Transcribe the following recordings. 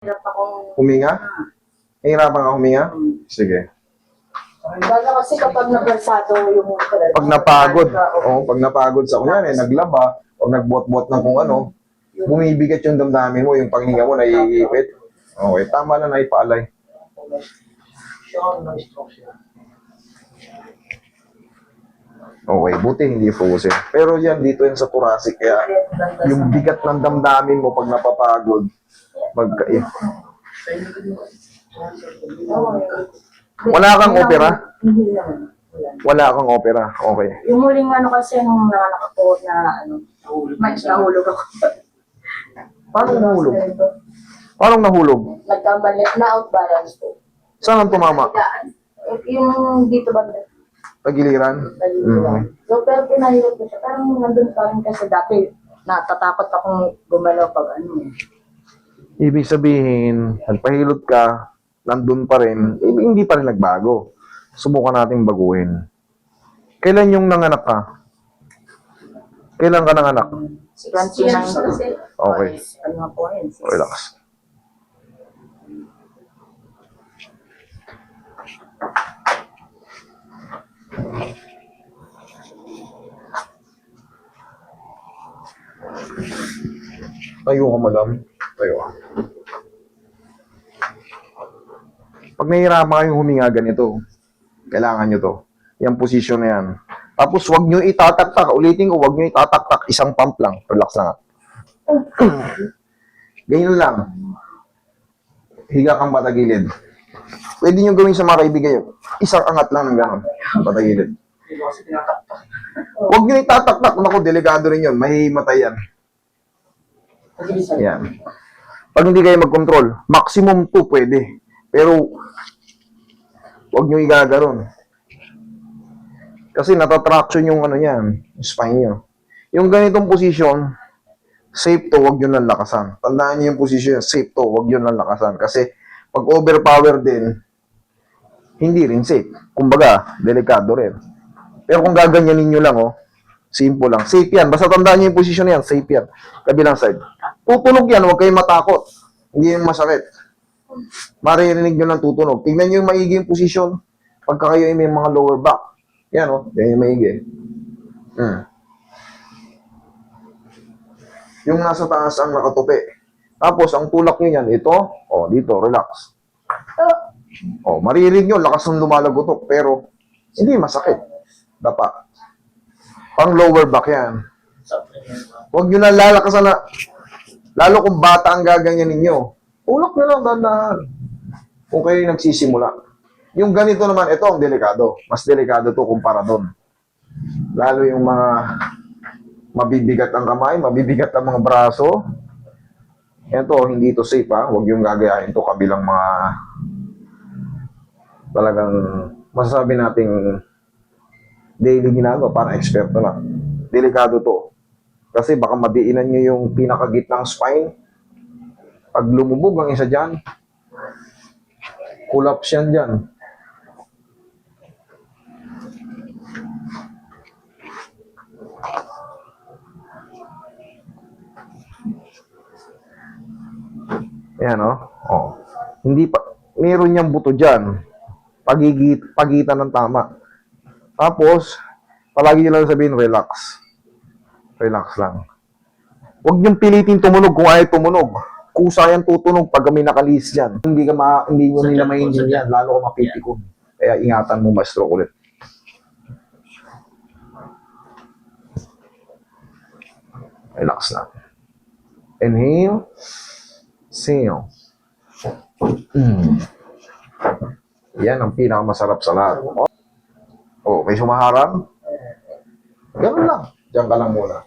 Hirap akong Huminga? Nahihirapan ka huminga? Sige. Lalo kasi kapag nabarsado yung Pag napagod, pag napagod sa kunyari, naglaba, o nagbuot-buot ng kung ano, bumibigat yung damdamin mo, yung panghinga mo, naiipit. Okay, tama na naipaalay. Okay, buti hindi fusin. Pero yan, dito yan sa thoracic, kaya yung bigat ng damdamin mo pag napapagod, Wala kang opera? Hindi naman. Wala. Wala kang opera, okay. Yung huling ano kasi nung nanganak ako na nahulog ako. Paano nahulog? Paano nahulog? Nagkamali, na-outbalance po. Saan ang tumama? Yung dito ba? Tagiliran? So, pero pinahirap ko siya. Parang nandun pa rin kasi dati natatakot akong gumalaw pag ano. Ibig sabihin, nagpahilot ka, nandun pa rin, hindi pa rin nagbago. Subukan nating baguhin. Kailan yung nanganak ka? Kailan ka nanganak? 29. Okay. Ano po yun? Relax. Tayo ka, madam. Tayo ka. Pag nahihirapan kayong huminga ganito, kailangan nyo to. Yung position na yan. Tapos huwag nyo itataktak. Ulitin ko, huwag nyo itataktak. Isang pump lang. Relax lang. Ganyan lang. Higa kang patagilid. Pwede nyo gawin sa mga kaibigan nyo. Isang angat lang ng gano'n. Patagilid. Huwag nyo itataktak. Naku, delikado rin yun. Mahihimatay yan. Yan. Pag hindi kayo mag-control, maximum 2 pwede. Pero, huwag nyo igagaron. Kasi natatraction yung ano yan, yung spine nyo. Yung ganitong position, safe to, huwag nyo lang lakasan. Tandaan nyo yung position, safe to, huwag nyo lang lakasan. Kasi, pag overpower din, hindi rin safe. Kumbaga, delikado rin. Pero kung gaganyanin nyo lang, simple lang. Safe yan. Basta tandaan nyo yung position na yan, safe yan. Kabilang side. Tutunog yan, huwag kayong matakot. Hindi yung masakit. Maririnig nyo lang tutunog. Tingnan nyo yung maiging posisyon pagka kayo ay may mga lower back. Yan yan yung maigi. Yung nasa taas ang nakatupi. Tapos, ang tulak nyo yan, ito, dito, relax. Maririnig nyo, lakas ng lumalagotok, pero hindi masakit. Dapa. Pang lower back yan. Huwag nyo na lalakasan na, lalo kung bata ang gaganyan ninyo. Tulak na lang, dandahan. Kung kayo nagsisimula. Yung ganito naman, ito ang delikado. Mas delikado to kumpara doon. Lalo yung mga mabibigat ang kamay, mabibigat ang mga braso. Ito, hindi to safe ha. Huwag yung gagayahin to kabilang mga talagang masasabi nating daily ginagawa, parang eksperto lang. Delikado to. Kasi baka madiinan nyo yung pinakagitnang spine. Pag lumubog ang isa dyan, collapse yan dyan. Ayan, Hindi pa, meron niyang buto dyan. Pagitan ng tama. Tapos, palagi nyo lang sabihin, relax. Relax lang. Huwag niyong pilitin tumunog kung ayaw tumunog. Kusa yan tutunog pag kami nakalis dyan. Hindi nyo nila maintindihan, lalo ka mapitikon. Kaya ingatan mo, ma-stroke ulit. Relax lang. Inhale. Exhale. Yan ang pinakamasarap sa lahat. May sumaharang? Ganun lang. Diyan ka lang muna.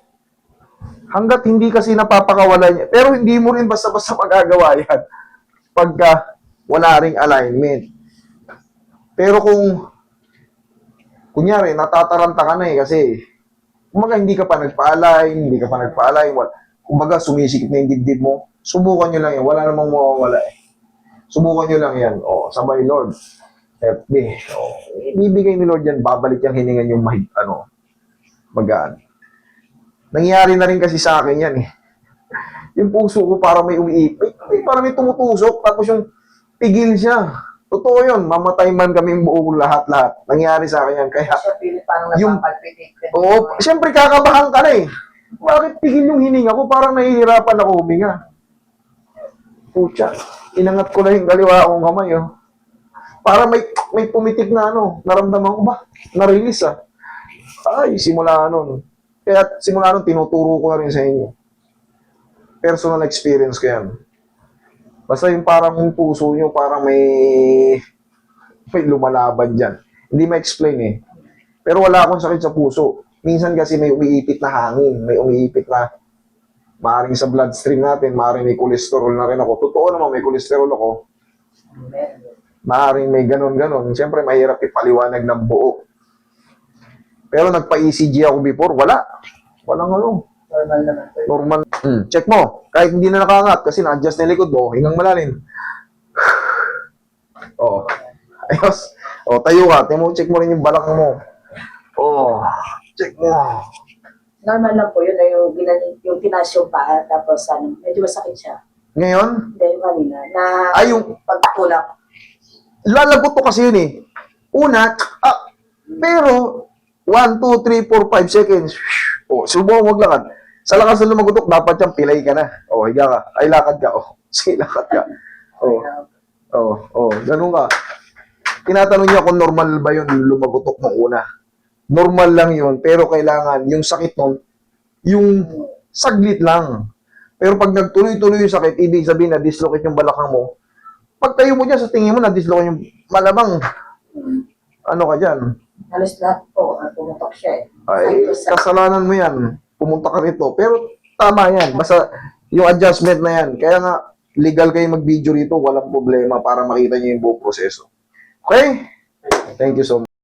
Hanggat hindi kasi napapakawalan niya. Pero hindi mo rin basta-basta magagawa yan pagka wala ring alignment. Pero kung kunyari, natataranta ka na kasi kumbaga hindi ka pa nagpa-align, kumbaga sumisikip na yung dibdib mo, subukan nyo lang yan. Wala namang mawawala Subukan nyo lang yan. Sabay Lord, help me. Ibibigay ni Lord yan, babalik yung hiningan yung magaan. Nangyari na rin kasi sa akin yan Yung puso ko para may umiipit. parang may tumutusok, tapos yung pigil siya. Totoo yun, mamatay man kaming buo lahat-lahat. Nangyari sa akin yan. Kaya, Siya pilit parang Yung- napapalpitate. oo, siyempre kakabahan ka na eh. Bakit pigil yung hininga ko? Parang nahihirapan ako huminga. Pucha, inangat ko na yung kaliwa akong kamay, oh. Para may pumitik na naramdaman ko ba? Na-release ah. Ay, simula nun. Kaya simula nun, tinuturo ko na rin sa inyo. Personal experience ko yan. Basta yung parang yung puso nyo, parang may lumalaban dyan. Hindi ma-explain eh. Pero wala akong sakit sa puso. Minsan kasi may umiipit na hangin, may umiipit na maaaring sa bloodstream natin, maaaring may cholesterol na rin ako. Totoo naman, may cholesterol ako. Maaaring may ganon-ganon. Siyempre, mahirap ipaliwanag ng buo. Pero nagpa-ECG ako before, wala. Walang Normal naman po. normal. Check mo. Kahit hindi na nakaangat kasi na-adjust na yung likod mo, hingang malalim. Oh. Ayos. Oh, tayo ka. Check mo rin yung balakang mo. Oh. Check mo. Normal lang po yun na yung tinaas yung paa, tapos medyo masakit siya. Ngayon, Dahil kanina, na Ay, yung- pagtulak. lalagot to kasi yun eh. Una, pero 1, 2, 3, 4, 5 seconds. Oh, subukan wag lakad. Sa lakas ng lumagutok, dapat yung pilay ka na. Oh, higa ka. Ay, lakad ka. Oh, sige, lakad ka. Oh, ganun ka. Tinatanong niya kung normal ba yun lumagutok mo una. Normal lang yun, pero kailangan yung sakit nun, yung saglit lang. Pero pag nagtuloy-tuloy yung sakit, ibig sabihin na dislocate yung balakang mo. Pag tayo mo dyan, sa tingin mo na dislocate yung malamang, ano ka dyan? Halos lahat po, pumutok siya eh. Ay, kasalanan mo yan. Pumunta ka rito. Pero tama yan. Basta yung adjustment na yan. Kaya nga, legal kayo mag-video rito. Walang problema para makita niyo yung buong proseso. Okay? Thank you so much.